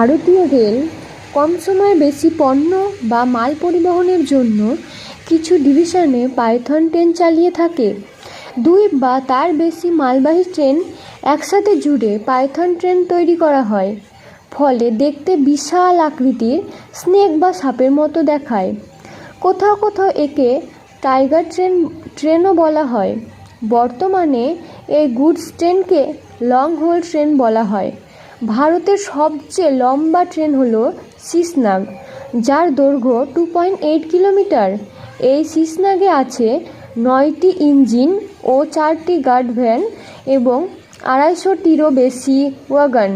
ভারতীয় রেল কম সময়ে বেশি পণ্য বা মাল পরিবহনের জন্য কিছু ডিভিশনে পাইথন ট্রেন চালিয়ে থাকে। 2 বা তার বেশি মালবাহী ট্রেন একসাথে জুড়ে পাইথন ট্রেন তৈরি করা হয়, ফলে দেখতে বিশাল আকৃতির স্নেক বা সাপের মতো দেখায়। কোথাও কোথাও একে টাইগার ট্রেনও বলা হয়। বর্তমানে এই গুডস ট্রেনকে লং হোল ট্রেন বলা হয়। ভারতের সবচেয়ে লম্বা ট্রেন হলো শিশনাগ, যার দৈর্ঘ্য 2.8 কিলোমিটার। এই শিশনাগে আছে 9টি ইঞ্জিন ও 4টি গার্ড ভ্যান এবং 250টিরও বেশি ওয়াগন।